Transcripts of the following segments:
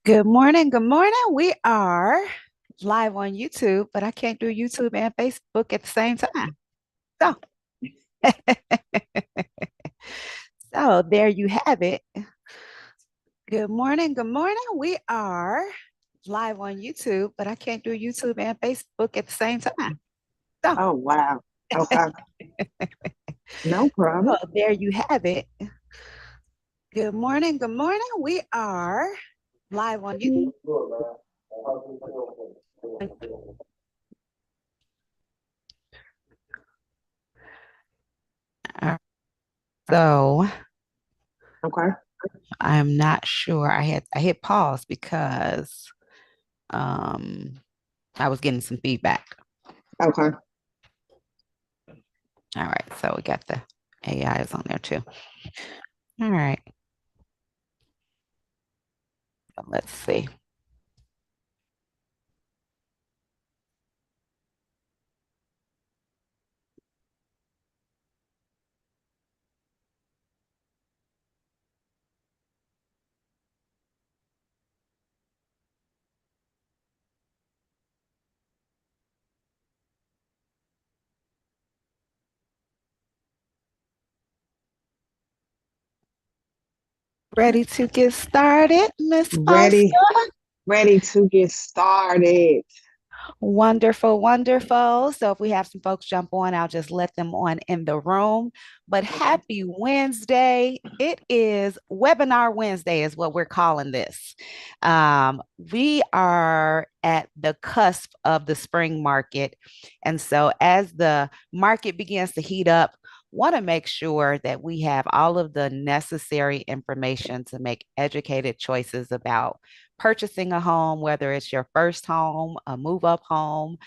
Good morning. Good morning. We are live on YouTube, but I can't do YouTube and Facebook at the same time. So, so there you have it. Good morning. Good morning. We are live on YouTube, but I can't do YouTube and Facebook at the same time. So, Oh, wow. Okay. No so problem. there you have it. Good morning. Good morning. We are live on YouTube. So Okay. I'm not sure. I hit pause because um I was getting some feedback. Okay. All right, so we got the AI is on there too. All right, so let's see. Ready to get started, Miss Ready, Foster? ready to get started. Wonderful, wonderful. So if we have some folks jump on, I'll just let them on in the room. But Okay. happy Wednesday. It is Webinar Wednesday, is what we're calling this. We are at the cusp of the spring market. And so as the market begins to heat up, want to make sure that we have all of the necessary information to make educated choices about purchasing a home, whether it's your first home, a move up home,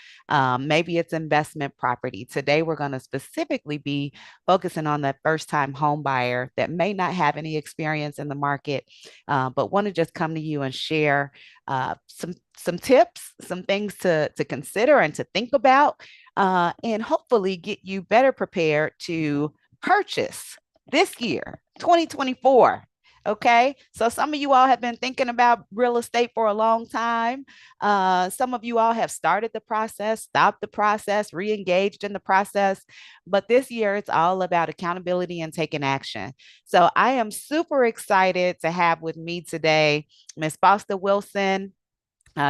maybe it's investment property. Today, we're going to specifically be focusing on that first time home buyer that may not have any experience in the market, but want to just come to you and share some tips, some things to consider and to think about, and hopefully get you better prepared to purchase this year, 2024. Okay. So some of you all have been thinking about real estate for a long time. Some of you all have started the process, stopped the process, re engaged in the process. But this year, it's all about accountability and taking action. So I am super excited to have with me today Ms. Foster Wilson.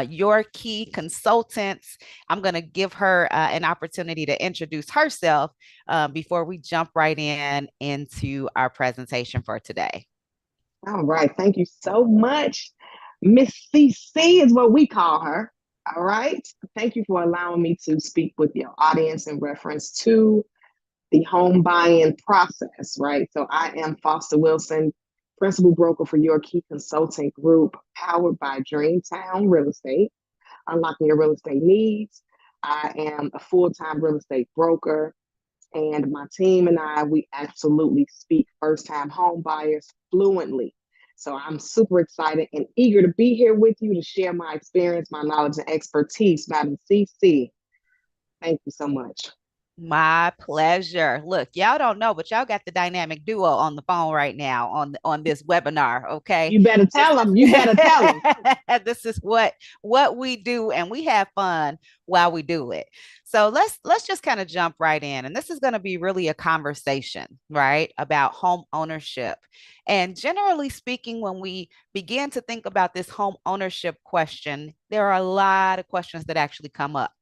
Your key consultants. I'm going to give her an opportunity to introduce herself before we jump right in into our presentation for today. All right. Thank you so much. Miss CC is what we call her. All right. Thank you for allowing me to speak with your audience in reference to the home buying process, right? So I am Foster Wilson, principal broker for your key consulting group, powered by Dreamtown Real Estate, unlocking your real estate needs. I am a full-time real estate broker, and my team and I, we absolutely speak first-time home buyers fluently. So I'm super excited and eager to be here with you to share my experience, my knowledge, and expertise, Madam CC. Thank you so much. My pleasure. Look, y'all don't know, but y'all got the dynamic duo on the phone right now on this webinar. Okay, You better this tell them. You better tell them. is this is what we do, and we have fun while we do it. So let's just kind of jump right in, and this is going to be really a conversation, right, about home ownership. And generally speaking, when we begin to think about this home ownership question, there are a lot of questions that actually come up.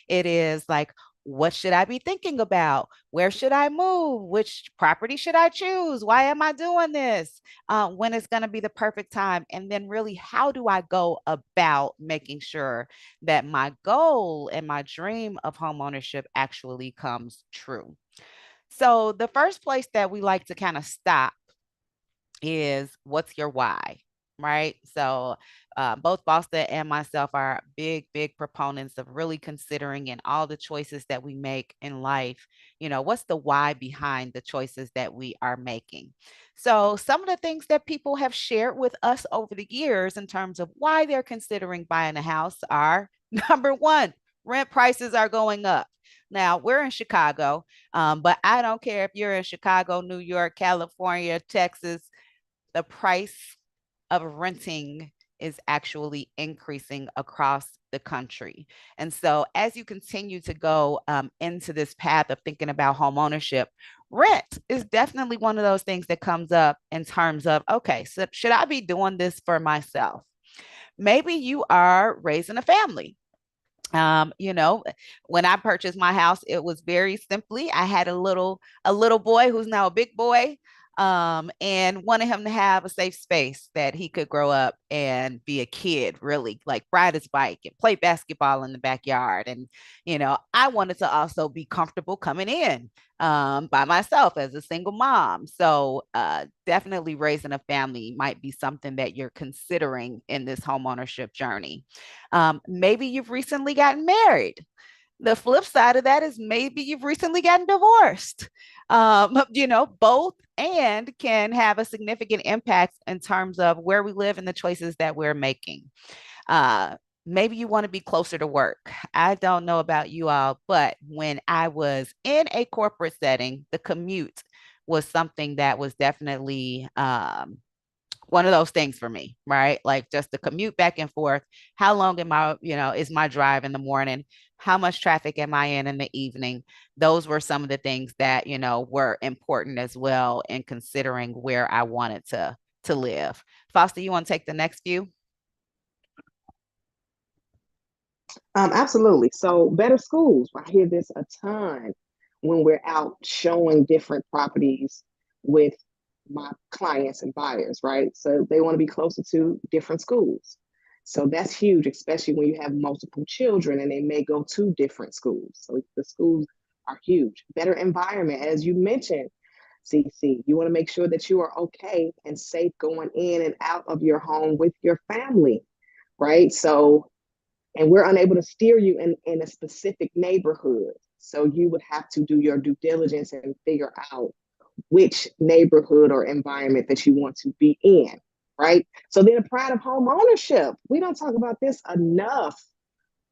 It is like, what should I be thinking about? Where should I move? Which property should I choose? Why am I doing this? When is going to be the perfect time? And then, really, how do I go about making sure that my goal and my dream of home ownership actually comes true? So, the first place that we like to kind of stop is what's your why, right? So, both Boston and myself are big, big proponents of really considering in all the choices that we make in life, what's the why behind the choices that we are making? So, some of the things that people have shared with us over the years in terms of why they're considering buying a house are number one, rent prices are going up. Now, we're in Chicago, but I don't care if you're in Chicago, New York, California, Texas, the price of renting is actually increasing across the country. And so, as you continue to go into this path of thinking about home ownership, rent is definitely one of those things that comes up in terms of, okay, so should I be doing this for myself? Maybe you are raising a family. You know, when I purchased my house, it was very simply, I had a little boy who's now a big boy, and wanted him to have a safe space that he could grow up and be a kid, really, like ride his bike and play basketball in the backyard. And, I wanted to also be comfortable coming in by myself as a single mom. So, definitely raising a family might be something that you're considering in this homeownership journey. Maybe you've recently gotten married. The flip side of that is maybe you've recently gotten divorced. Both and can have a significant impact in terms of where we live and the choices that we're making. Uh, Maybe you want to be closer to work. I don't know about you all, but when I was in a corporate setting, the commute was something that was definitely one of those things for me, right? Like just the commute back and forth. How long is my drive in the morning? How much traffic am I in the evening? Those were some of the things that, were important as well in considering where I wanted to live. Foster, you want to take the next few? Absolutely. So, better schools. I hear this a ton when we're out showing different properties with my clients and buyers, right? So, they want to be closer to different schools. So, that's huge, especially when you have multiple children and they may go to different schools. So, the schools are huge. Better environment, as you mentioned, CC. You want to make sure that you are okay and safe going in and out of your home with your family, right? So, and we're unable to steer you in a specific neighborhood. So you would have to do your due diligence and figure out which neighborhood or environment that you want to be in, right? So then the pride of home ownership. We don't talk about this enough.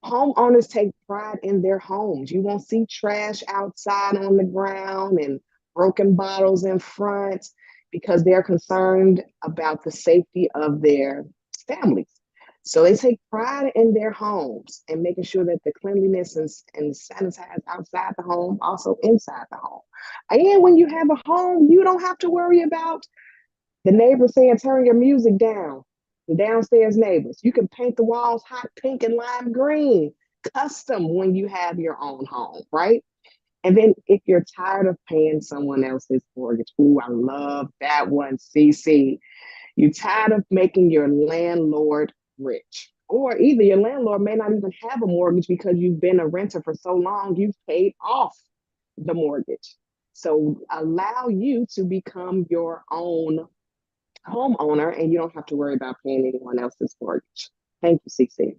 Homeowners take pride in their homes. You won't see trash outside on the ground and broken bottles in front because they're concerned about the safety of their families. So they take pride in their homes and making sure that the cleanliness and sanitized outside the home, also inside the home. And when you have a home, you don't have to worry about the neighbors saying, turn your music down. The downstairs neighbors. You can paint the walls hot pink and lime green, custom when you have your own home, right? And then if you're tired of paying someone else's mortgage, ooh, I love that one, CC. You're tired of making your landlord rich. Or either your landlord may not even have a mortgage because you've been a renter for so long, you've paid off the mortgage. So allow you to become your own homeowner and you don't have to worry about paying anyone else's mortgage. Thank you, CC.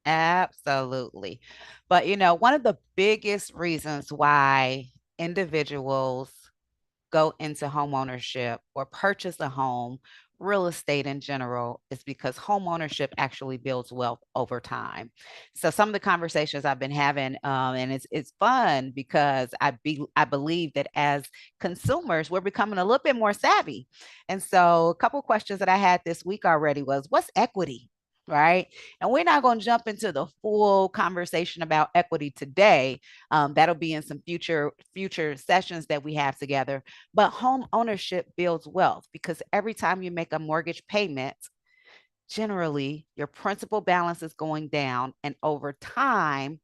Absolutely. But one of the biggest reasons why individuals go into home ownership or purchase a home, real estate in general, is because home ownership actually builds wealth over time. So some of the conversations I've been having, and it's fun because I believe that as consumers, we're becoming a little bit more savvy. And so a couple of questions that I had this week already was, what's equity? Right. And we're not going to jump into the full conversation about equity today. That'll be in some future sessions that we have together. But home ownership builds wealth because every time you make a mortgage payment, generally your principal balance is going down. And over time,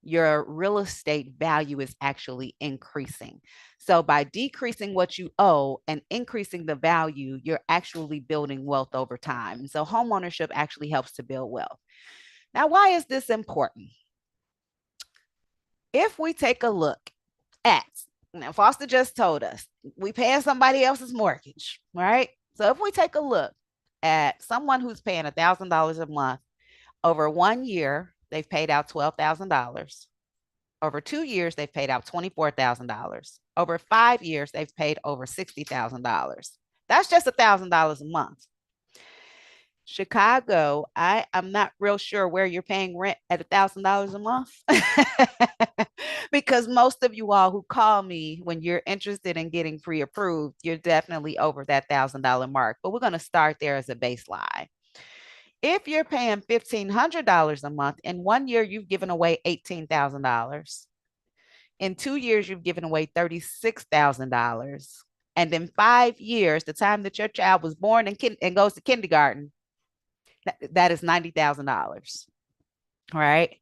your real estate value is actually increasing. So by decreasing what you owe and increasing the value, you're actually building wealth over time. So homeownership actually helps to build wealth. Now, why is this important? If we take a look at, now Foster just told us we paying somebody else's mortgage, right? So if we take a look at someone who's paying $1,000 a month, over 1 year, they've paid out $12,000. Over 2 years, they've paid out $24,000. Over 5 years, they've paid over $60,000. That's just $1,000 a month. Chicago, I'm not real sure where you're paying rent at $1,000 a month because most of you all who call me when you're interested in getting pre-approved, you're definitely over that $1,000 mark. But we're going to start there as a baseline. If you're paying $1,500 a month, in 1 year you've given away $18,000. In 2 years you've given away $36,000. And in 5 years, the time that your child was born and goes to kindergarten, that is $90,000. All right.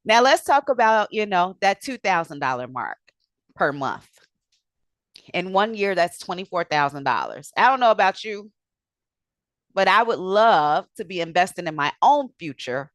Now let's talk about, that $2,000 mark per month. In 1 year, that's $24,000. I don't know about you, but I would love to be investing in my own future.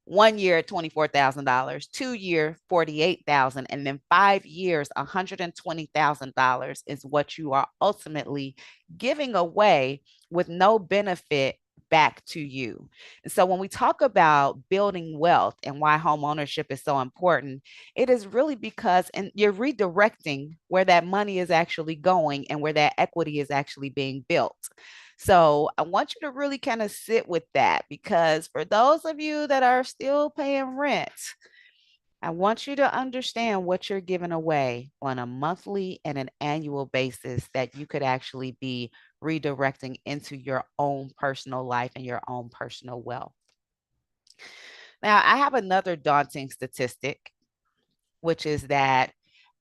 1 year, $24,000, 2 year, $48,000, and then 5 years, $120,000 is what you are ultimately giving away with no benefit back to you. And so when we talk about building wealth and why home ownership is so important, it is really because and you're redirecting where that money is actually going and where that equity is actually being built. So I want you to really kind of sit with that because for those of you that are still paying rent, I want you to understand what you're giving away on a monthly and an annual basis that you could actually be redirecting into your own personal life and your own personal wealth. Now, I have another daunting statistic, which is that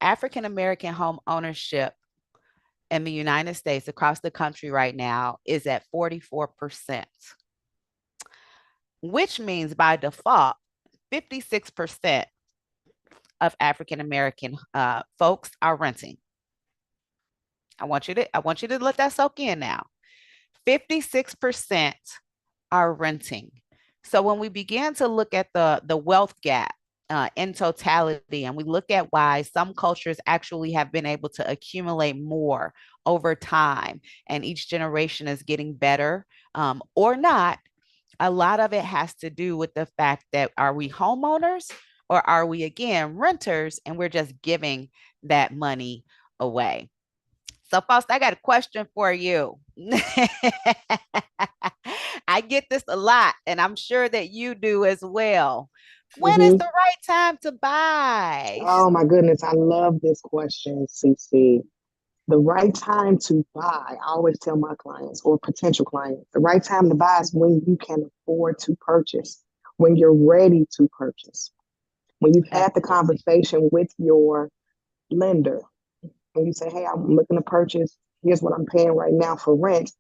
African American home ownership in the United States across the country right now is at 44%, which means by default, 56% of African American folks are renting. I want you to let that soak in now. 56% are renting. So when we begin to look at the wealth gap in totality, and we look at why some cultures actually have been able to accumulate more over time, and each generation is getting better or not, a lot of it has to do with the fact that are we homeowners or are we again renters and we're just giving that money away? So, Faust, I got a question for you. I get this a lot, and I'm sure that you do as well. When is the Mm-hmm. right time to buy? Oh my goodness, I love this question, CC. The right time to buy, I always tell my clients or potential clients, the right time to buy is when you can afford to purchase, when you're ready to purchase, when you've had the Absolutely. conversation with your lender and you say, hey, I'm looking to purchase, here's what I'm paying right now for rent.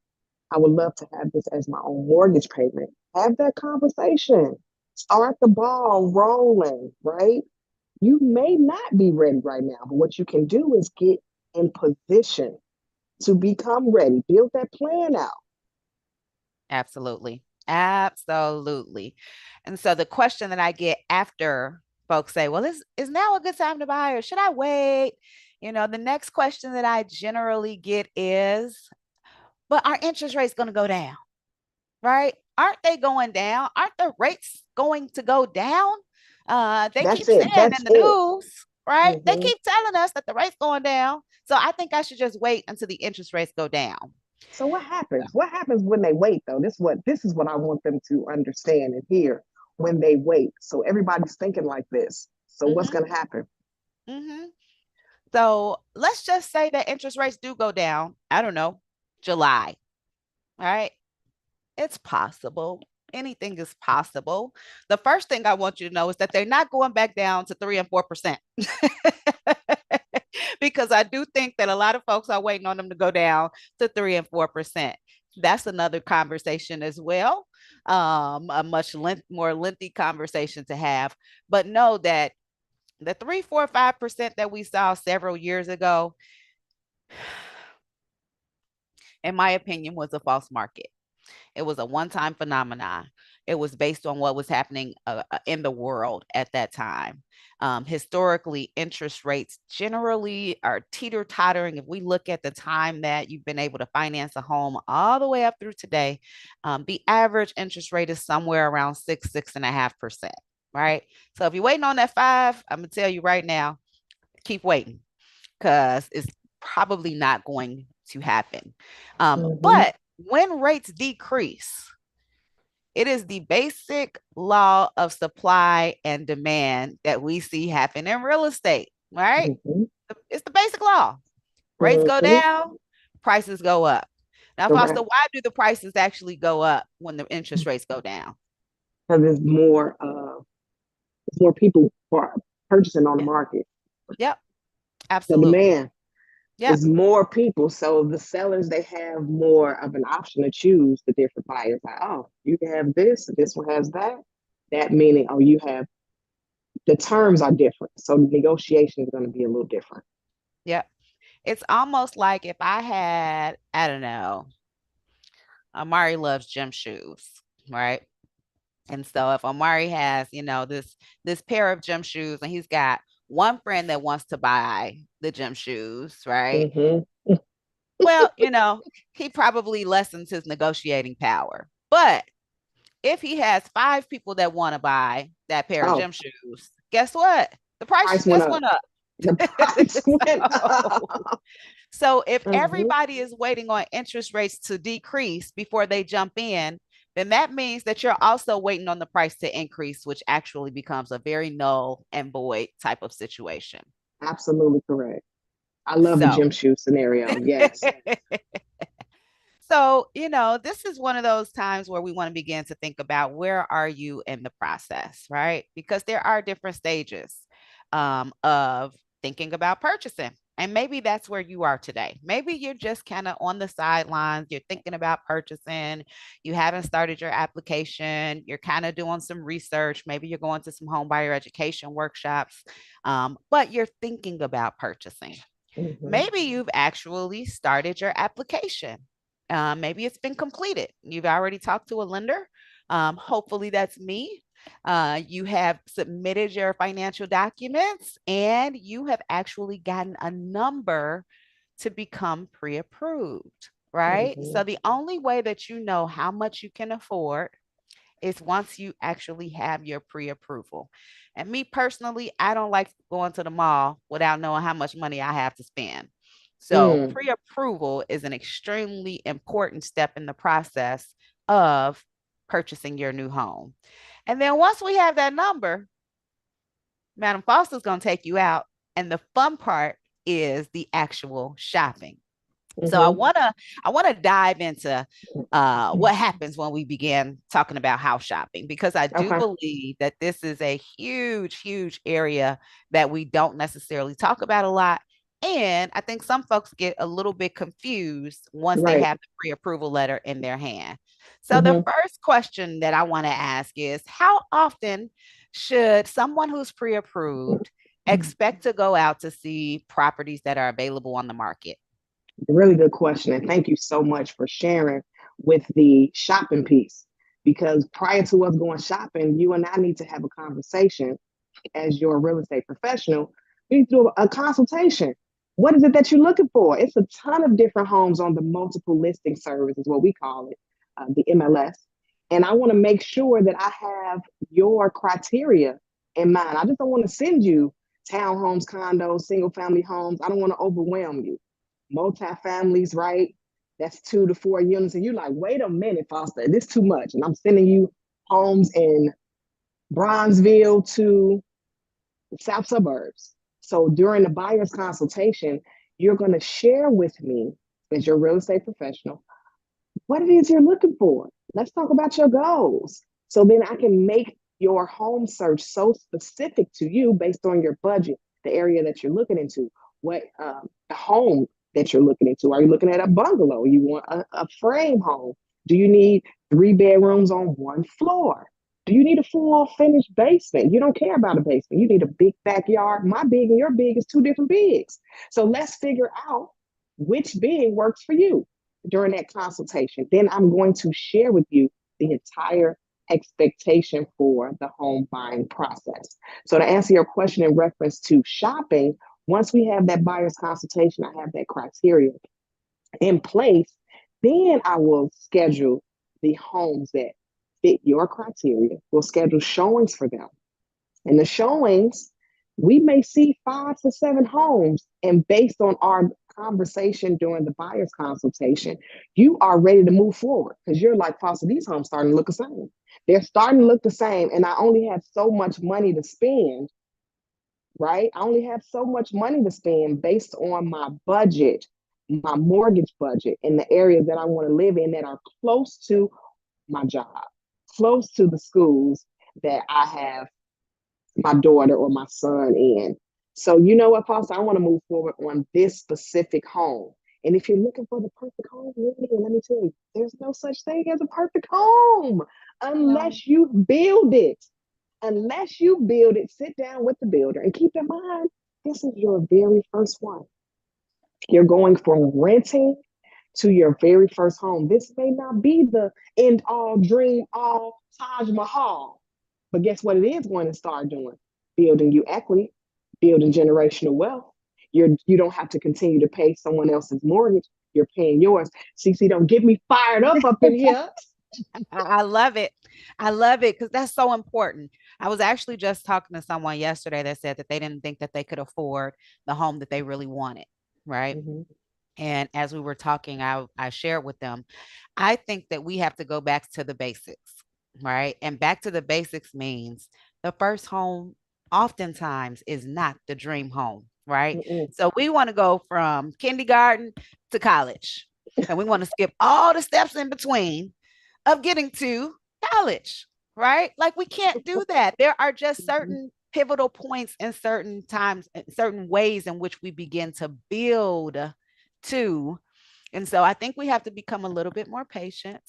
I would love to have this as my own mortgage payment. Have that conversation. Start the ball rolling, right? You may not be ready right now, but what you can do is get in position to become ready. Build that plan out. Absolutely. Absolutely. And so the question that I get after folks say, well, is now a good time to buy or should I wait? The next question that I generally get is, but our interest rate's going to go down, right? Aren't they going down? Aren't the rates going to go down? They That's keep it. saying That's in the it. news, right? They Hmm. keep telling us that the rate's going down. So I think I should just wait until the interest rates go down. So what happens? What happens when they wait though? This is what I want them to understand and hear when they wait. So everybody's thinking like this. So what's Mm-hmm. gonna happen? Mm-hmm. So let's just say that interest rates do go down. I don't know, July. All right. It's possible. Anything is possible. The first thing I want you to know is that they're not going back down to 3 and 4%. Because I do think that a lot of folks are waiting on them to go down to 3 and 4%. That's another conversation as well. a more lengthy conversation to have. But know that the 3, 4, 5% that we saw several years ago, in my opinion, was a false market. It was a one time phenomenon. It was based on what was happening in the world at that time. Historically, interest rates generally are teeter tottering. If we look at the time that you've been able to finance a home all the way up through today, the average interest rate is somewhere around 6.5%. Right. So if you're waiting on that five, I'm going to tell you right now, keep waiting because it's probably not going to happen. Mm-hmm. But when rates decrease, it is the basic law of supply and demand that we see happen in real estate, right? Mm-hmm. It's the basic law. Rates go Mm-hmm. Mm-hmm. down, prices go up. Now, Foster, Correct. why do the prices actually go up when the interest rates go down? Because there's more people for purchasing on the Yeah. market. Yep. The Absolutely. demand Yep. is more people. So the sellers, they have more of an option to choose the different buyers. Like, oh, you can have this one has that. That meaning, oh, you have the terms are different. So the negotiation is going to be a little different. Yep. It's almost like if I had, I don't know, Amari loves gym shoes, right? And so if Amari has, this pair of gym shoes and he's got one friend that wants to buy the gym shoes, right? Mm-hmm. Well, he probably lessens his negotiating power. But if he has five people that want to buy that pair of Oh, gym shoes, guess what? The price price went just up. went up. The price went so, up. so if Mm-hmm. everybody is waiting on interest rates to decrease before they jump in, then that means that you're also waiting on the price to increase, which actually becomes a very null and void type of situation. Absolutely correct. I love the So, gym shoe scenario. Yes. So, this is one of those times where we want to begin to think about where are you in the process, right? Because there are different stages of thinking about purchasing. And maybe that's where you are today. Maybe you're just kind of on the sidelines. You're thinking about purchasing. You haven't started your application. You're kind of doing some research. Maybe you're going to some home buyer education workshops, but you're thinking about purchasing. Mm-hmm. Maybe you've actually started your application. Maybe it's been completed. You've already talked to a lender. Hopefully, that's me. You have submitted your financial documents and you have actually gotten a number to become pre approved, right? Mm-hmm. So, the only way that you know how much you can afford is once you actually have your pre-approval. And me personally, I don't like going to the mall without knowing how much money I have to spend. So Mm. pre-approval is an extremely important step in the process of purchasing your new home. And then once we have that number, Madam Foster's going to take you out. And the fun part is the actual shopping. So I Mm-hmm. want to I want to dive into what happens when we begin talking about house shopping because I do Okay. believe that this is a huge, huge area that we don't necessarily talk about a lot. And I think some folks get a little bit confused once they Right. have the pre-approval letter in their hand. So the Mm-hmm. first question that I want to ask is how often should someone who's pre-approved expect to go out to see properties that are available on the market? Really good question. And thank you so much for sharing with the shopping piece. Because prior to us going shopping, you and I need to have a conversation as your real estate professional. We need to do a consultation. What is it that you're looking for? It's a ton of different homes on the multiple listing service, is what we call it, the MLS. And I want to make sure that I have your criteria in mind. I just don't want to send you townhomes, condos, single family homes. I don't want to overwhelm you. Multifamilies, right? That's 2 to 4 units. And you're like, wait a minute, Foster, this is too much. And I'm sending you homes in Bronzeville to the south suburbs. So during the buyer's consultation, you're going to share with me, as your real estate professional, what it is you're looking for. Let's talk about your goals. So then I can make your home search so specific to you based on your budget, the area that you're looking into, what the home that you're looking into. Are you looking at a bungalow? You want a frame home? Do you need 3 bedrooms on one floor? Do you need a full finished basement? You don't care about a basement. You need a big backyard. My big and your big is two different bigs. So let's figure out which big works for you during that consultation. Then I'm going to share with you the entire expectation for the home buying process. So, to answer your question in reference to shopping, once we have that buyer's consultation, I have that criteria in place, then I will schedule the homes that fit your criteria. We'll schedule showings for them. And the showings, we may see 5 to 7 homes. And based on our conversation during the buyer's consultation, you are ready to move forward because you're like, Foster, these homes starting to look the same. They're starting to look the same. And I only have so much money to spend, right? I only have so much money to spend based on my budget, my mortgage budget, in the areas that I want to live in that are close to my job, close to the schools that I have my daughter or my son in. So, you know what, Foster? I want to move forward on this specific home. And if you're looking for the perfect home, let me tell you, there's no such thing as a perfect home No. unless you build it. Unless you build it, sit down with the builder and keep in mind, this is your very first one. You're going from renting to your very first home. This may not be the end all, dream all, Taj Mahal, but guess what it is going to start doing? Building you equity, building generational wealth. You don't have to continue to pay someone else's mortgage. You're paying yours. CC, don't get me fired up in here. I love it. I love it because that's so important. I was actually just talking to someone yesterday that said that they didn't think that they could afford the home that they really wanted. Right. Mm-hmm. And as we were talking, I shared with them, I think that we have to go back to the basics, right? And back to the basics means the first home oftentimes is not the dream home, right? Mm-mm. So we want to go from kindergarten to college, and we want to skip all the steps in between of getting to college, right? Like we can't do that. There are just Mm-hmm. certain pivotal points in certain times, certain ways in which we begin to build to. And so I think we have to become a little bit more patient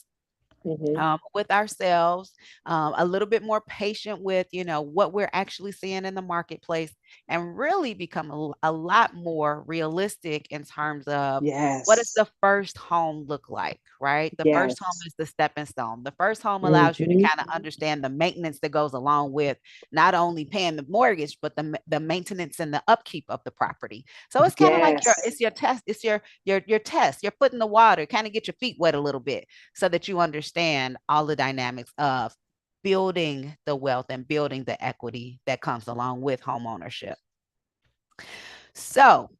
Mm-hmm. with ourselves, a little bit more patient with, what we're actually seeing in the marketplace, and really become a lot more realistic in terms of what does Yes. the first home look like, right? The first home Yes. is the stepping stone. The first home allows you to Mm-hmm. kind of understand the maintenance that goes along with not only paying the mortgage, but the maintenance and the upkeep of the property. So it's kind of like Yes. it's your test, it's your test, your foot in the water, kind of get your feet wet a little bit so that you understand all the dynamics of building the wealth and building the equity that comes along with home ownership. So,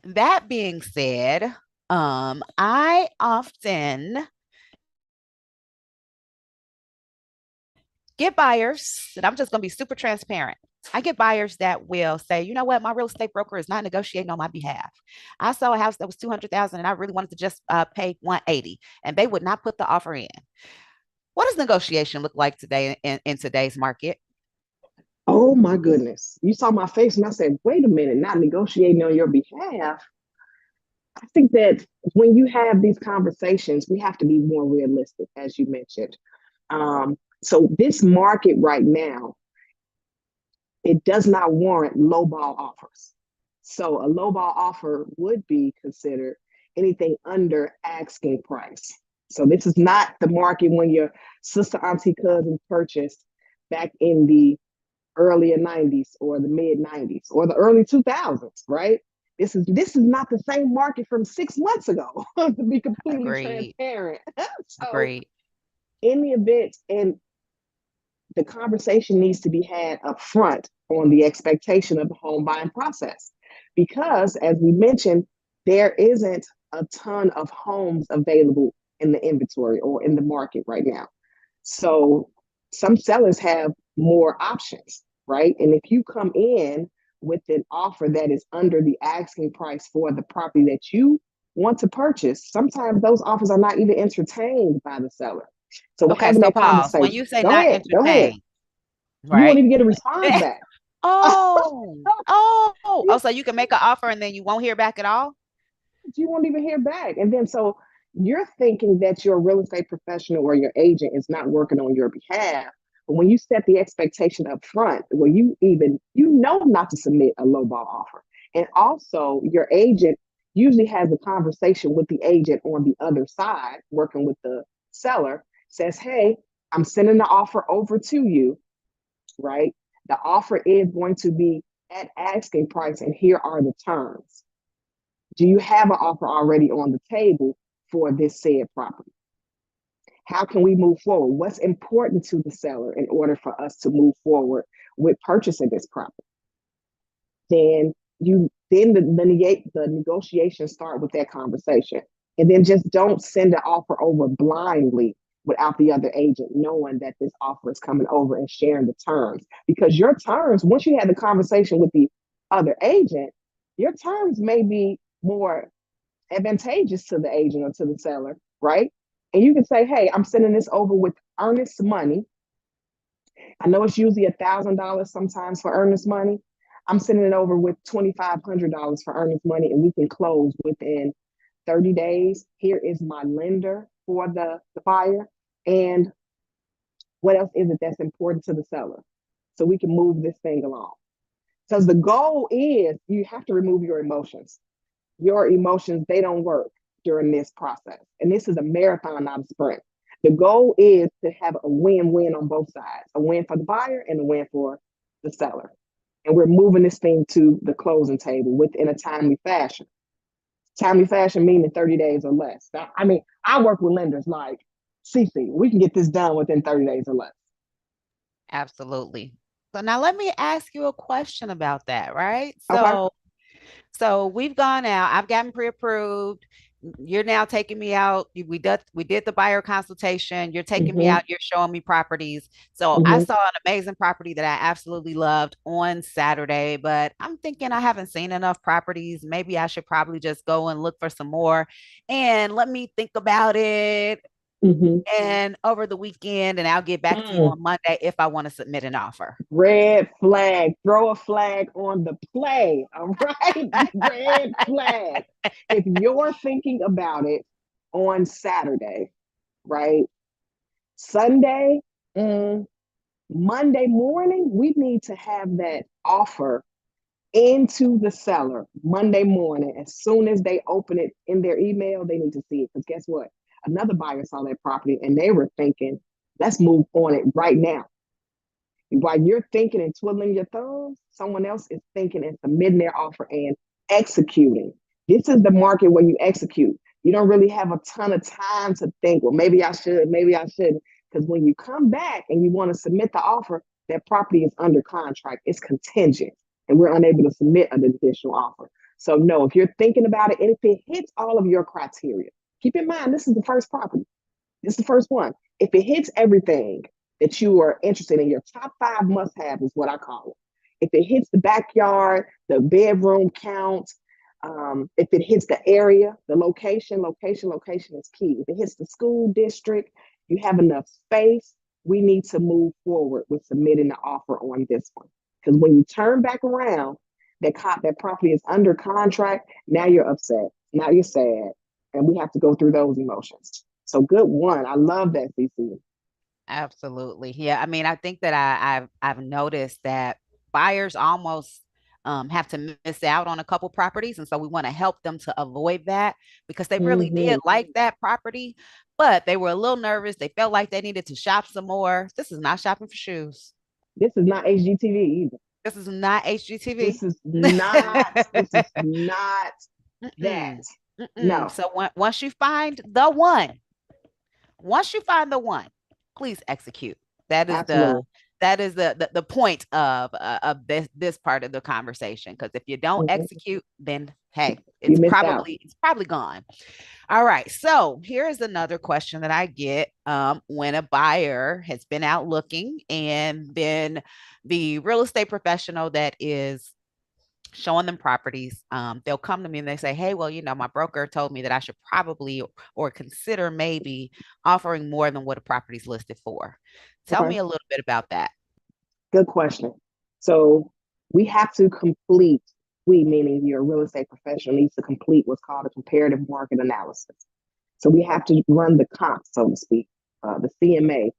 that being said, I often get buyers, and I'm just going to be super transparent. I get buyers that will say, you know what, my real estate broker is not negotiating on my behalf. I saw a house that was 200,000, and I really wanted to just pay 180, and they would not put the offer in. What does negotiation look like today in today's market? Oh my goodness. You saw my face and I said, wait a minute, not negotiating on your behalf. I think that when you have these conversations, we have to be more realistic, as you mentioned. So this market right now, it does not warrant lowball offers. So a lowball offer would be considered anything under asking price. So this is not the market when your sister, auntie, cousin purchased back in the earlier 90s or the mid 90s or the early 2000s, right? This is not the same market from 6 months ago, to be completely Agreed. transparent. So Agreed. in the event, and the conversation needs to be had up front on the expectation of the home buying process. Because, as we mentioned, there isn't a ton of homes available in the inventory or in the market right now. So, some sellers have more options, right? And if you come in with an offer that is under the asking price for the property that you want to purchase, sometimes those offers are not even entertained by the seller. So Okay, having so that pause. When conversation, you say go not ahead, go ahead. entertained, You won't right? even get a response back. Oh, you, so you can make an offer and then you won't hear back at all? you won't even hear back. And then so you're thinking that your real estate professional or your agent is not working on your behalf. But when you set the expectation up front, where you know not to submit a lowball offer. And also your agent usually has a conversation with the agent on the other side, working with the seller, says, hey, I'm sending the offer over to you, right? The offer is going to be at asking price, and here are the terms. Do you have an offer already on the table for this said property? How can we move forward? What's important to the seller in order for us to move forward with purchasing this property? Then the negotiations start with that conversation. And then just don't send an offer over blindly without the other agent knowing that this offer is coming over and sharing the terms. Because your terms, once you have the conversation with the other agent, your terms may be more advantageous to the agent or to the seller, right? And you can say, hey, I'm sending this over with earnest money. I know it's usually $1,000 sometimes for earnest money. I'm sending it over with $2,500 for earnest money, and we can close within 30 days. Here is my lender for the buyer. And what else is it that's important to the seller? So we can move this thing along. Because the goal is you have to remove your emotions. Your emotions, they don't work during this process. And this is a marathon, not a sprint. The goal is to have a win-win on both sides, a win for the buyer and a win for the seller. And we're moving this thing to the closing table within a timely fashion. Timely fashion meaning 30 days or less. I mean, I work with lenders like CC. We can get this done within 30 days or less. Absolutely. So now let me ask you a question about that, right? Okay. So we've gone out. I've gotten pre-approved. You're now taking me out. We did the buyer consultation. You're taking me Mm-hmm. out. You're showing me properties. So I Mm-hmm. saw an amazing property that I absolutely loved on Saturday, but I'm thinking I haven't seen enough properties. Maybe I should probably just go and look for some more and let me think about it Mm-hmm. and over the weekend, and I'll get back to you Mm. on Monday if I want to submit an offer. Red flag. Throw a flag on the play. All right. Red flag. If you're thinking about it on Saturday, right? Sunday, mm, Monday morning, we need to have that offer into the seller Monday morning. As soon as they open it in their email, they need to see it. Because guess what? Another buyer saw that property and they were thinking, let's move on it right now. While you're thinking and twiddling your thumbs, someone else is thinking and submitting their offer and executing. This is the market where you execute. You don't really have a ton of time to think, well, maybe I should, maybe I shouldn't. Because when you come back and you want to submit the offer, that property is under contract, it's contingent, and we're unable to submit an additional offer. So, no, if you're thinking about it and if it hits all of your criteria, keep in mind this is the first property. This is the first one. If it hits everything that you are interested in, your top five must have is what I call it. If it hits the backyard, the bedroom count, if it hits the area, the location is key. If it hits the school district, you have enough space, we need to move forward with submitting the offer on this one. Because when you turn back around, that property is under contract, now you're upset, now you're sad, and we have to go through those emotions. So good one. I love that, CC. Absolutely. Yeah. I mean, I think that I've noticed that buyers almost have to miss out on a couple properties. And so we want to help them to avoid that because they really did Mm-hmm. like that property, but they were a little nervous. They felt like they needed to shop some more. This is not shopping for shoes. This is not HGTV either. This is not HGTV. This is not that. Mm-mm. Mm-mm. No, So once you find the one, once you find the one, please execute. That is the absolutely. that is the point of this part of the conversation. Because if you don't Mm-hmm. execute, then hey, You it's missed out. probably gone. All right. So here is another question that I get when a buyer has been out looking and then the real estate professional that is showing them properties. They'll come to me and they say, hey, well, my broker told me that I should probably or consider maybe offering more than what a property's listed for. Tell Okay. me a little bit about that. Good question. So we have to complete, we meaning your real estate professional needs to complete what's called a comparative market analysis. So we have to run the comp, so to speak, the CMA,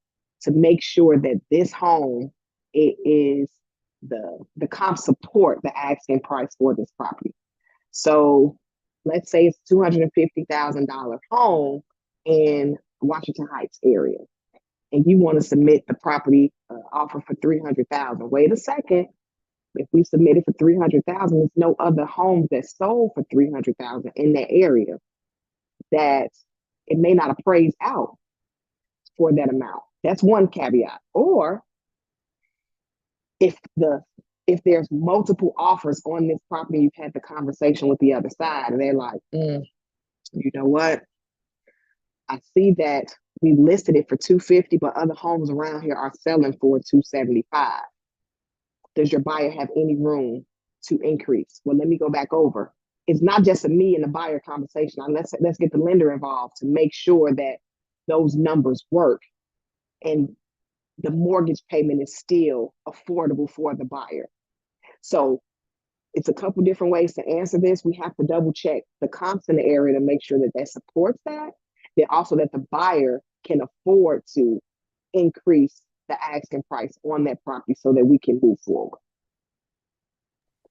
to make sure that this home, it is the comp support the asking price for this property. So let's say it's $250,000 home in Washington Heights area, and you want to submit the property offer for 300,000. Wait a second. If we submit it for 300,000, there's no other homes that sold for 300,000 in that area, that it may not appraise out for that amount. That's one caveat. Or if the if there's multiple offers on this property, you've had the conversation with the other side, and they're like, you know what? I see that we listed it for 250, but other homes around here are selling for 275. Does your buyer have any room to increase? Well, let me go back over. It's not just a me and the buyer conversation. Now, let's get the lender involved to make sure that those numbers work and the mortgage payment is still affordable for the buyer. So it's a couple different ways to answer this. We have to double check the comps in the area to make sure that that supports that. Then also that the buyer can afford to increase the asking price on that property so that we can move forward.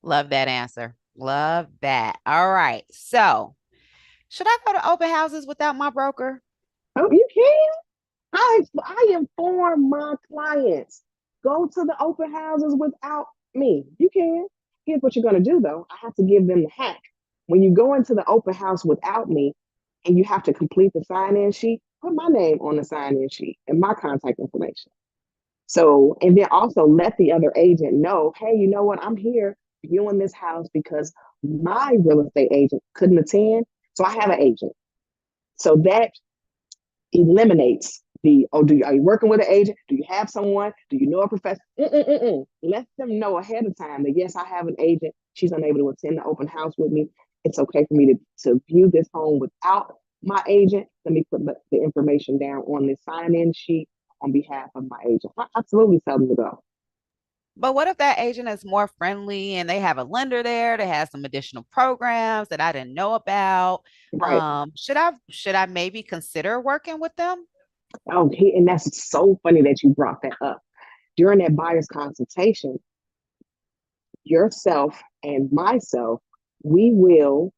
Love that answer. Love that. All right. So, should I go to open houses without my broker? Oh, you can. I inform my clients, go to the open houses without me. You can. Here's what you're going to do, though. I have to give them the hack. When you go into the open house without me and you have to complete the sign in sheet, put my name on the sign in sheet and my contact information. So, and then also let the other agent know, hey, you know what? I'm here viewing this house because my real estate agent couldn't attend. So I have an agent. So that eliminates the, oh, are you working with an agent? Do you have someone? Do you know a professor? Let them know ahead of time that yes, I have an agent. She's unable to attend the open house with me. It's okay for me to view this home without my agent. Let me put the information down on this sign-in sheet on behalf of my agent. I absolutely tell them to go. But what if that agent is more friendly and they have a lender there that has some additional programs that I didn't know about? Right. Should I maybe consider working with them? Oh, and that's so funny that you brought that up. During that buyer's consultation, yourself and myself, we will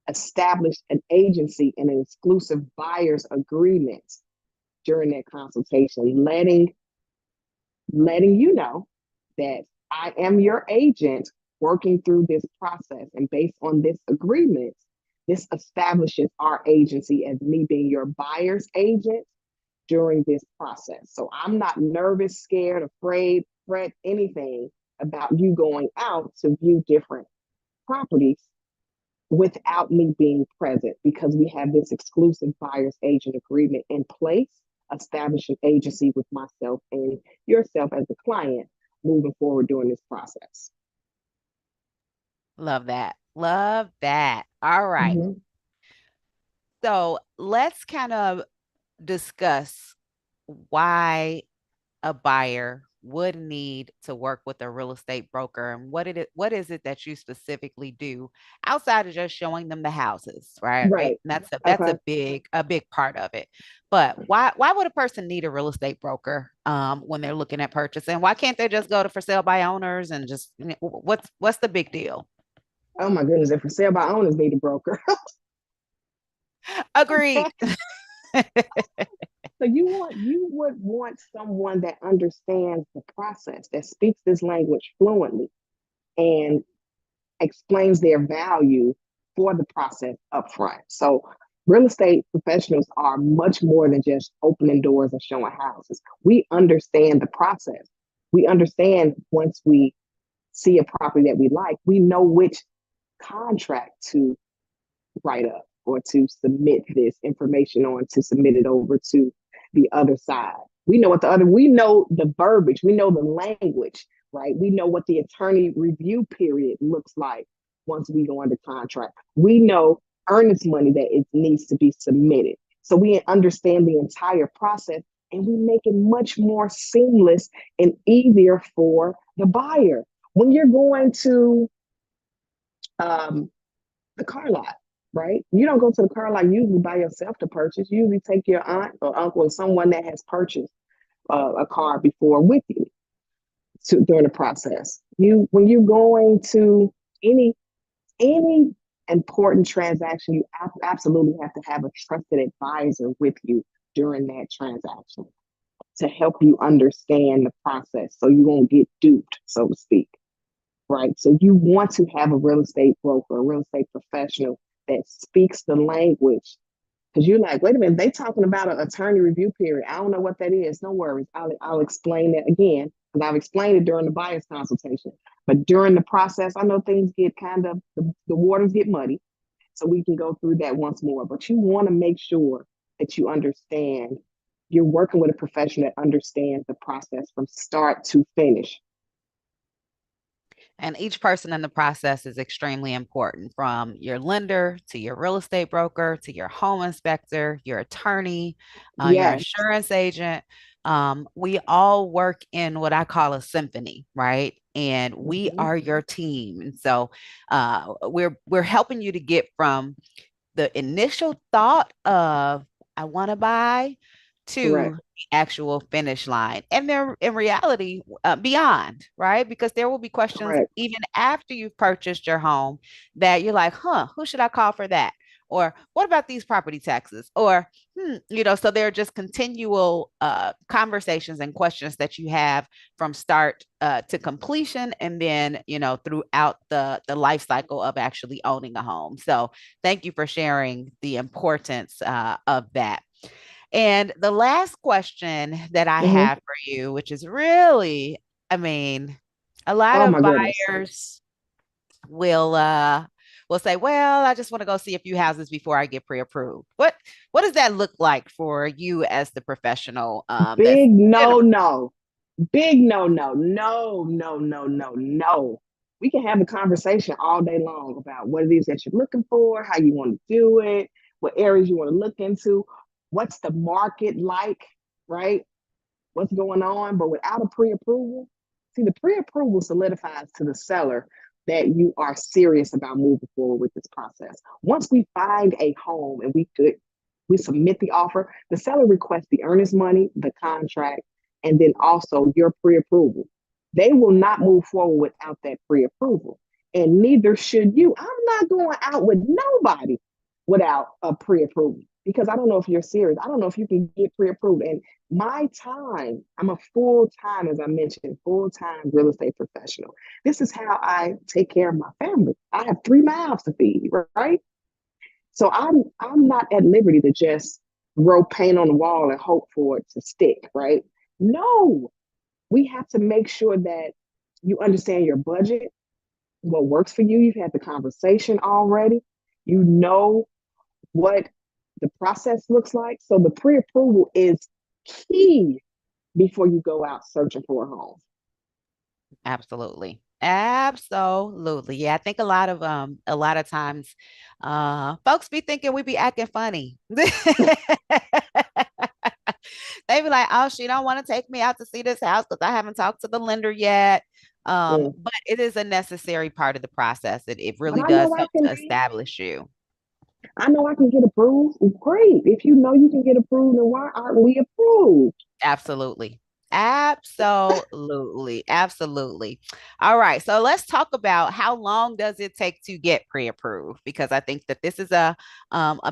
establish an agency and an exclusive buyer's agreement during that consultation, letting you know that I am your agent working through this process. And based on this agreement, this establishes our agency as me being your buyer's agent during this process. So I'm not nervous, scared, afraid, fret, anything about you going out to view different properties without me being present because we have this exclusive buyer's agent agreement in place, establishing agency with myself and yourself as the client moving forward during this process. Love that. Love that. All right. Mm-hmm. So let's kind of discuss why a buyer would need to work with a real estate broker and what is it that you specifically do outside of just showing them the houses, right? Right. That's Okay. a big part of it. But why would a person need a real estate broker when they're looking at purchasing? Why can't they just go to for sale by owners and just what's the big deal? Oh my goodness, if for sale by owners need a broker. Agreed. So you would want someone that understands the process, that speaks this language fluently and explains their value for the process upfront. So real estate professionals are much more than just opening doors and showing houses. We understand the process. We understand once we see a property that we like, we know which contract to write up or to submit this information on to submit it over to the other side. We know the verbiage, we know the language, right? We know what the attorney review period looks like once we go under contract. We know earnest money that it needs to be submitted. So we understand the entire process and we make it much more seamless and easier for the buyer. When you're going to um, the car lot, right? You don't go to the car lot usually by yourself to purchase. You usually take your aunt or uncle or someone that has purchased a car before with you during the process. You when you're going to any any important transaction, you absolutely have to have a trusted advisor with you during that transaction to help you understand the process so you won't get duped, so to speak. Right. So you want to have a real estate broker, a real estate professional that speaks the language. Because you're like, wait a minute, they talking about an attorney review period. I don't know what that is. No worries. I'll explain that again. Because I've explained it during the buyer's consultation. But during the process, I know things get kind of, the waters get muddy. So we can go through that once more. But you want to make sure that you understand you're working with a professional that understands the process from start to finish. And each person in the process is extremely important, from your lender to your real estate broker to your home inspector, your attorney, your Yes. insurance agent. We all work in what I call a symphony, right? And we Mm-hmm. are your team. And so we're helping you to get from the initial thought of I want to buy to Correct. the actual finish line. And they're in reality beyond, right? Because there will be questions Correct. even after you've purchased your home that you're like, huh, who should I call for that? Or what about these property taxes? Or, so there are just continual conversations and questions that you have from start to completion, and then, throughout the life cycle of actually owning a home. So thank you for sharing the importance of that. And the last question that I Mm-hmm. have for you, which is really, I mean, a lot Oh of my goodness. buyers will say, "Well, I just want to go see a few houses before I get pre-approved." What does that look like for you as the professional that's Big general? no, no. Big no, no, no, no, no, no, no. We can have a conversation all day long about what it is that you're looking for, how you want to do it, what areas you want to look into, what's the market like, right? What's going on. But without a pre approval, see, the pre approval solidifies to the seller that you are serious about moving forward with this process. Once we find a home and we submit the offer, the seller requests the earnest money, the contract, and then also your pre approval. They will not move forward without that pre approval. And neither should you. I'm not going out with nobody without a pre approval because I don't know if you're serious. I don't know if you can get pre approved. And my time, I'm a full time, as I mentioned, full time real estate professional. This is how I take care of my family. I have 3 mouths to feed, right? So I'm not at liberty to just throw paint on the wall and hope for it to stick, right? No, we have to make sure that you understand your budget, what works for you. You've had the conversation already. You know what the process looks like. So the pre-approval is key before you go out searching for a home. Absolutely. Absolutely. Yeah, I think a lot of times folks be thinking we be acting funny. They be like, "Oh, she don't want to take me out to see this house because I haven't talked to the lender yet." Mm. But it is a necessary part of the process. It But really does help to be. establish you. I know I can get approved. Great. If you know you can get approved, then why aren't we approved? Absolutely. Absolutely. Absolutely. All right. So let's talk about how long does it take to get pre-approved, because I think that this is a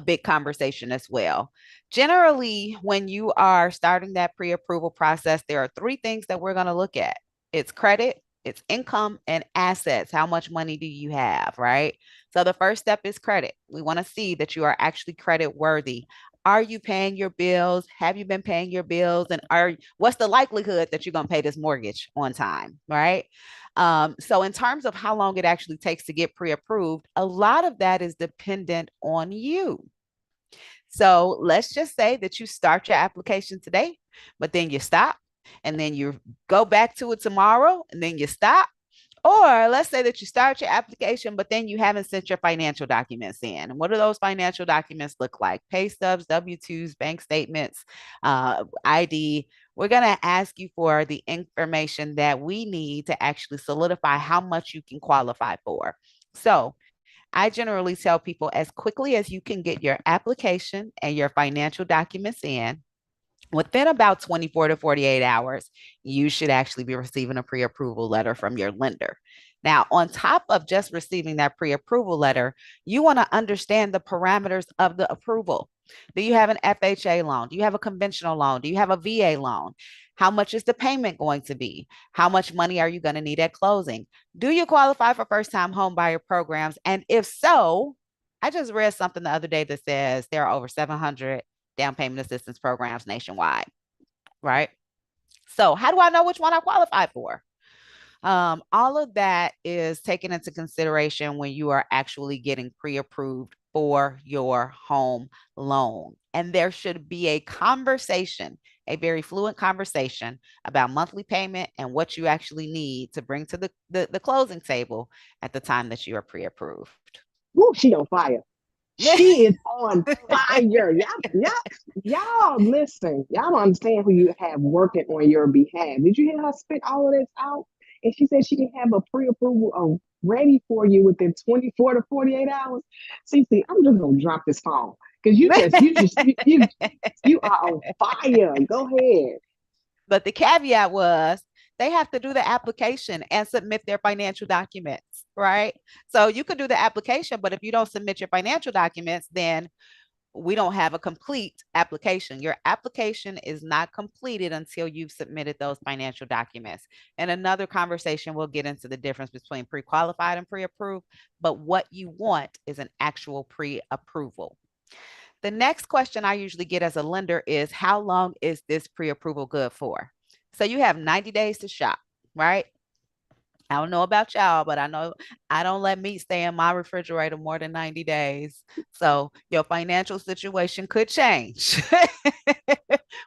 big conversation as well. Generally, when you are starting that pre-approval process, there are three things that we're going to look at. It's credit, it's income, and assets. How much money do you have, right? So the first step is credit. We want to see that you are actually credit worthy. Are you paying your bills? Have you been paying your bills? And what's the likelihood that you're going to pay this mortgage on time, right? So in terms of how long it actually takes to get pre-approved, a lot of that is dependent on you. So let's just say that you start your application today, but then you stop, and then you go back to it tomorrow, and then you stop. Or let's say that you start your application, but then you haven't sent your financial documents in. And what do those financial documents look like? Pay stubs, W-2s, bank statements, ID. We're going to ask you for the information that we need to actually solidify how much you can qualify for. So I generally tell people as quickly as you can get your application and your financial documents in, within about 24 to 48 hours, you should actually be receiving a pre approval letter from your lender. Now, on top of just receiving that pre approval letter, you want to understand the parameters of the approval. Do you have an FHA loan? Do you have a conventional loan? Do you have a VA loan? How much is the payment going to be? How much money are you going to need at closing? Do you qualify for first time home buyer programs? And if so, I just read something the other day that says there are over 700 down payment assistance programs nationwide, right? So, how do I know which one I qualify for? All of that is taken into consideration when you are actually getting pre approved for your home loan. And there should be a conversation, a very fluent conversation about monthly payment and what you actually need to bring to the closing table at the time that you are pre approved. Woo, she on fire. She is on fire. Y'all listen. Y'all don't understand who you have working on your behalf. Did you hear her spit all of this out? And she said she can have a pre-approval ready for you within 24 to 48 hours. See, I'm just gonna drop this phone because you are on fire. Go ahead. But the caveat was they have to do the application and submit their financial documents, right? So you could do the application, but if you don't submit your financial documents, then we don't have a complete application. Your application is not completed until you've submitted those financial documents. And another conversation, we'll get into the difference between pre qualified and pre approved. But what you want is an actual pre approval. The next question I usually get as a lender is how long is this pre approval good for? So you have 90 days to shop, right? I don't know about y'all, but I know I don't let meat stay in my refrigerator more than 90 days. So your financial situation could change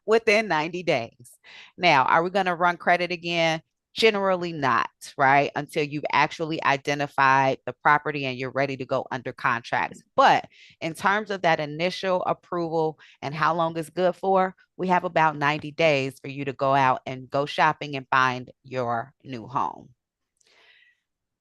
within 90 days. Now, are we going to run credit again? Generally not, right? Until you've actually identified the property and you're ready to go under contracts. But in terms of that initial approval and how long it's good for, we have about 90 days for you to go out and go shopping and find your new home.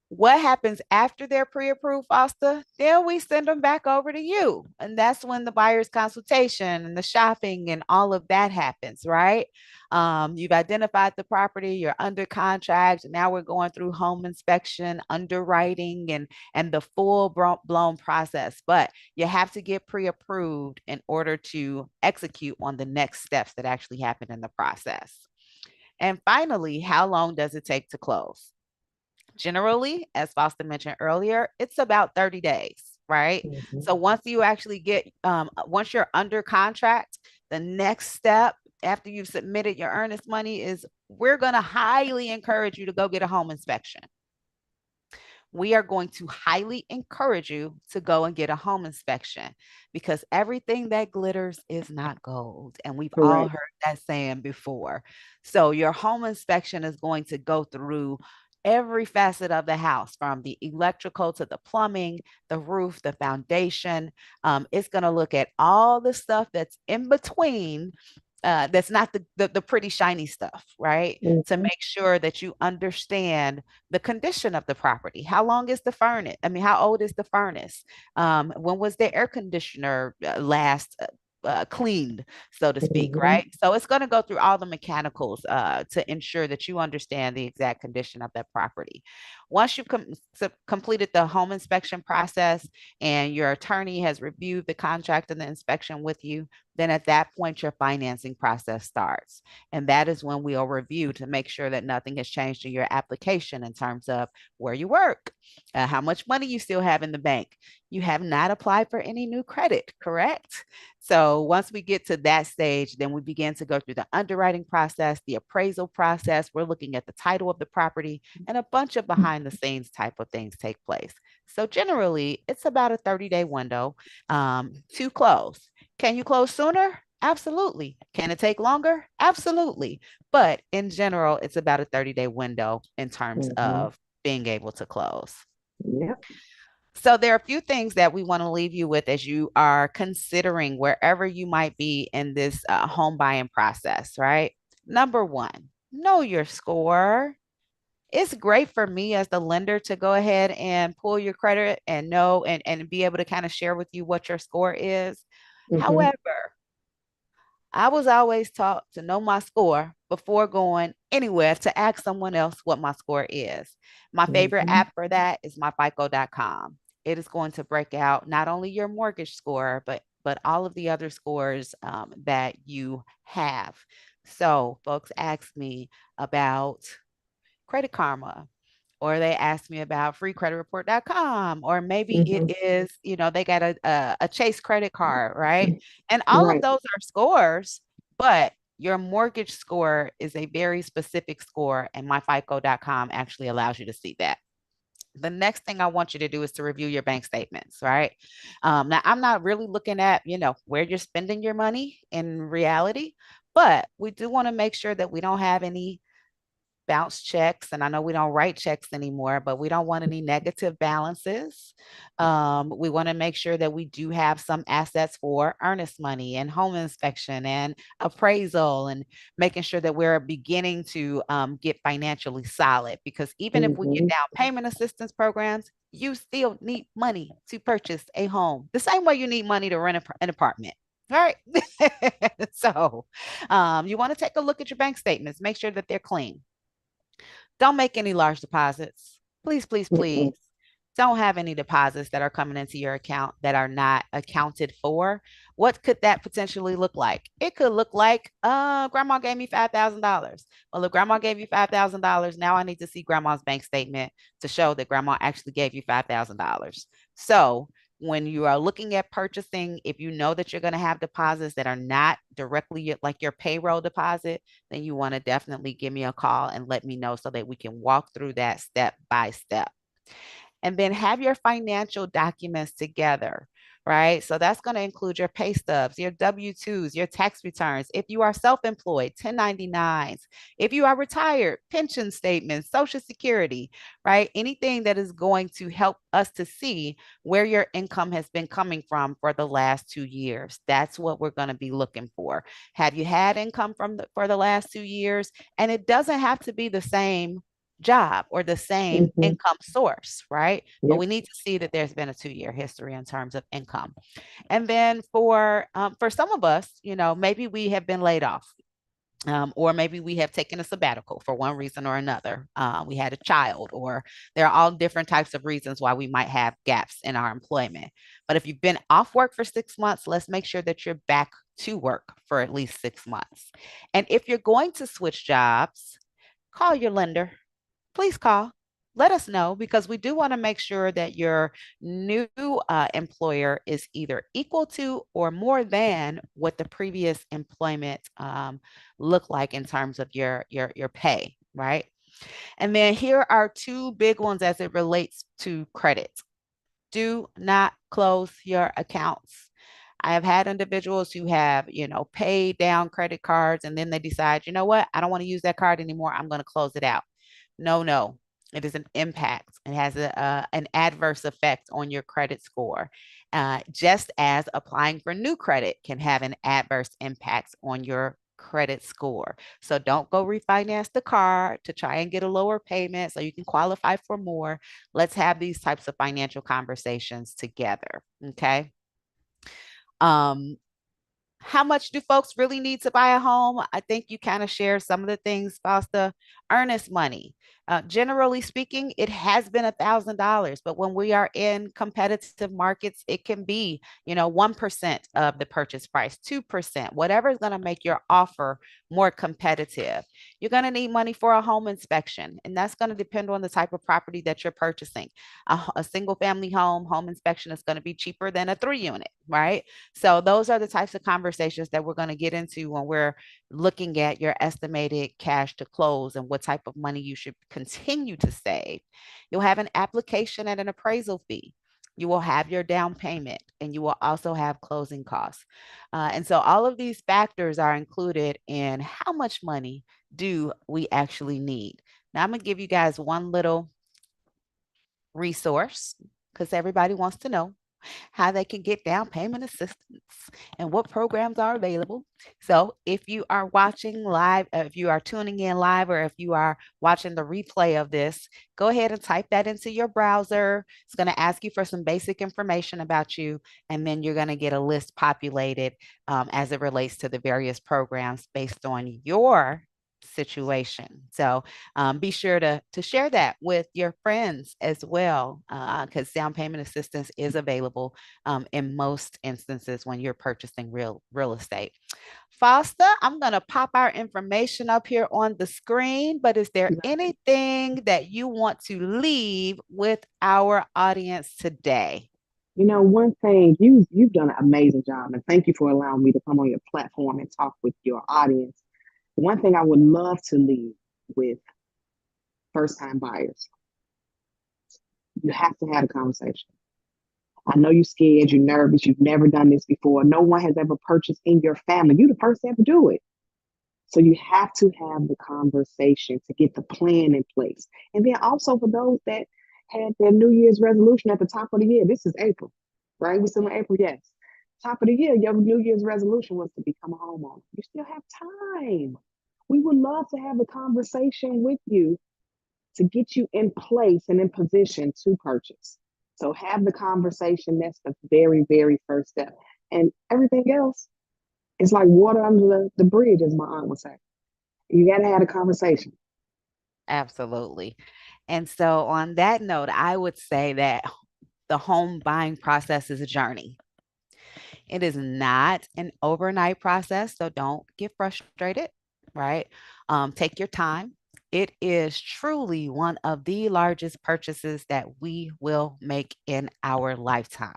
What happens after they're pre-approved, Foster? Then we send them back over to you. And that's when the buyer's consultation and the shopping and all of that happens, right? You've identified the property, you're under contract. Now we're going through home inspection, underwriting, and the full blown process. But you have to get pre-approved in order to execute on the next steps that actually happen in the process. And finally, how long does it take to close? Generally, as Foster mentioned earlier, it's about 30 days, right? Mhm. So once you actually once you're under contract, the next step after you've submitted your earnest money is we're going to highly encourage you to go get a home inspection. We are going to highly encourage you to go and get a home inspection because everything that glitters is not gold. And we've all Correct. heard that saying before. So, your home inspection is going to go through every facet of the house from the electrical to the plumbing, the roof, the foundation. It's going to look at all the stuff that's in between. That's not the pretty shiny stuff, right? To Mhm. make sure that you understand the condition of the property. How long is the furnace? I mean, how old is the furnace? When was the air conditioner last cleaned, so to speak, Mhm. right? So it's going to go through all the mechanicals to ensure that you understand the exact condition of that property. Once you've completed the home inspection process and your attorney has reviewed the contract and the inspection with you, then at that point, your financing process starts. And that is when we'll review to make sure that nothing has changed in your application in terms of where you work, how much money you still have in the bank. You have not applied for any new credit, correct? So once we get to that stage, then we begin to go through the underwriting process, the appraisal process. We're looking at the title of the property, and a bunch of behind the scenes type of things take place. So generally, it's about a 30-day window to close. Can you close sooner? Absolutely. Can it take longer? Absolutely. But in general, it's about a 30-day window in terms Mhm. of being able to close. Yep. So there are a few things that we want to leave you with as you are considering wherever you might be in this home buying process, right? Number one, know your score. It's great for me as the lender to go ahead and pull your credit and know and be able to kind of share with you what your score is. Mm-hmm. However, I was always taught to know my score before going anywhere to ask someone else what my score is. My favorite Mm-hmm. app for that is myfico.com. It is going to break out not only your mortgage score, but all of the other scores that you have. So folks ask me about Credit Karma, or they ask me about freecreditreport.com, or maybe it Mm-hmm. is, they got a Chase credit card, right? And all of Right. those are scores, but your mortgage score is a very specific score, and myfico.com actually allows you to see that. The next thing I want you to do is to review your bank statements, right? Now, I'm not really looking at, where you're spending your money in reality, but we do want to make sure that we don't have any bounce checks. And I know we don't write checks anymore, but we don't want any negative balances. We want to make sure that we do have some assets for earnest money and home inspection and appraisal, and making sure that we're beginning to get financially solid. Because even if we get Mm-hmm. down payment assistance programs, you still need money to purchase a home, the same way you need money to rent an apartment. All right. So you want to take a look at your bank statements, make sure that they're clean. Don't make any large deposits. Please, please, please. Mm-mm. Don't have any deposits that are coming into your account that are not accounted for. What could that potentially look like? It could look like, grandma gave me $5,000. Well, if grandma gave you $5,000, now I need to see grandma's bank statement to show that grandma actually gave you $5,000. So when you are looking at purchasing, if you know that you're going to have deposits that are not directly like your payroll deposit, then you want to definitely give me a call and let me know so that we can walk through that step by step. And then have your financial documents together, right? So that's going to include your pay stubs, your W-2s, your tax returns. If you are self-employed, 1099s. If you are retired, pension statements, Social Security, right? Anything that is going to help us to see where your income has been coming from for the last 2 years. That's what we're going to be looking for. Have you had income for the last 2 years? And it doesn't have to be the same job or the same Mm-hmm. income source, right? But Yep. we need to see that there's been a 2 year history in terms of income. And then for some of us, maybe we have been laid off. Or maybe we have taken a sabbatical for one reason or another. We had a child, or there are all different types of reasons why we might have gaps in our employment. But if you've been off work for 6 months, let's make sure that you're back to work for at least 6 months. And if you're going to switch jobs, call your lender. Please call. Let us know, because we do want to make sure that your new employer is either equal to or more than what the previous employment looked like in terms of your pay, right? And then here are two big ones as it relates to credit. Do not close your accounts. I have had individuals who have, paid down credit cards, and then they decide, you know what, I don't want to use that card anymore. I'm going to close it out. No, no. It is an impact. It has an adverse effect on your credit score, just as applying for new credit can have an adverse impact on your credit score. So don't go refinance the card to try and get a lower payment so you can qualify for more. Let's have these types of financial conversations together. Okay. Um, how much do folks really need to buy a home? I think you kind of share some of the things, Fausta. Earnest money. Generally speaking, it has been $1,000, but when we are in competitive markets, it can be, 1% of the purchase price, 2%, whatever is going to make your offer more competitive. You're going to need money for a home inspection, and that's going to depend on the type of property that you're purchasing. A single family home inspection is going to be cheaper than a 3 unit, right? So those are the types of conversations that we're going to get into when we're looking at your estimated cash to close and what type of money you should continue to save. You'll have an application and an appraisal fee. You will have your down payment, and you will also have closing costs. And so all of these factors are included in how much money do we actually need. Now, I'm going to give you guys one little resource because everybody wants to know. how they can get down payment assistance, and what programs are available. So, if you are watching live, if you are tuning in live, or if you are watching the replay of this, go ahead and type that into your browser. It's going to ask you for some basic information about you, and then you're going to get a list populated as it relates to the various programs based on your situation. So be sure to share that with your friends as well, because down payment assistance is available in most instances when you're purchasing real estate. Foster, I'm going to pop our information up here on the screen, but is there Right. anything that you want to leave with our audience today? One thing you've done an amazing job, and thank you for allowing me to come on your platform and talk with your audience. One thing I would love to leave with first time buyers, you have to have a conversation. I know you're scared, you're nervous, you've never done this before. No one has ever purchased in your family. You're the first to ever do it. So you have to have the conversation to get the plan in place. And then also for those that had their New Year's resolution at the top of the year, this is April, right? We're still in April, yes. Top of the year, your New Year's resolution was to become a homeowner. You still have time. We would love to have a conversation with you to get you in place and in position to purchase. So have the conversation. That's the very, very first step. And everything else is like water under the bridge, as my aunt would say. You got to have a conversation. Absolutely. And so, on that note, I would say that the home buying process is a journey. It is not an overnight process, so don't get frustrated, right? Take your time. It is truly one of the largest purchases that we will make in our lifetime.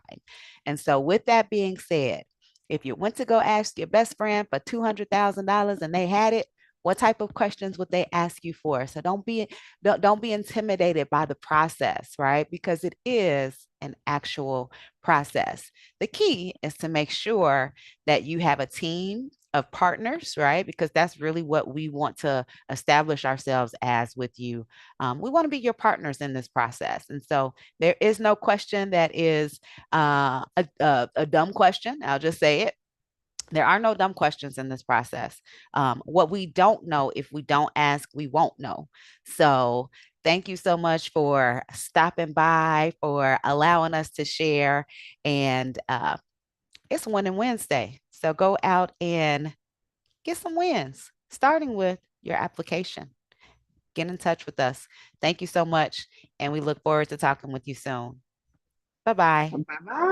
And so, with that being said, if you went to go ask your best friend for $200,000 and they had it, what type of questions would they ask you for? So don't be intimidated by the process, right? Because it is an actual process. The key is to make sure that you have a team of partners, right? Because that's really what we want to establish ourselves as with you. We want to be your partners in this process. And so there is no question that is a dumb question. I'll just say it. There are no dumb questions in this process. What we don't know, if we don't ask, we won't know. So, thank you so much for stopping by, for allowing us to share. And it's Winning Wednesday. So, go out and get some wins, starting with your application. Get in touch with us. Thank you so much. And we look forward to talking with you soon. Bye bye. Bye bye.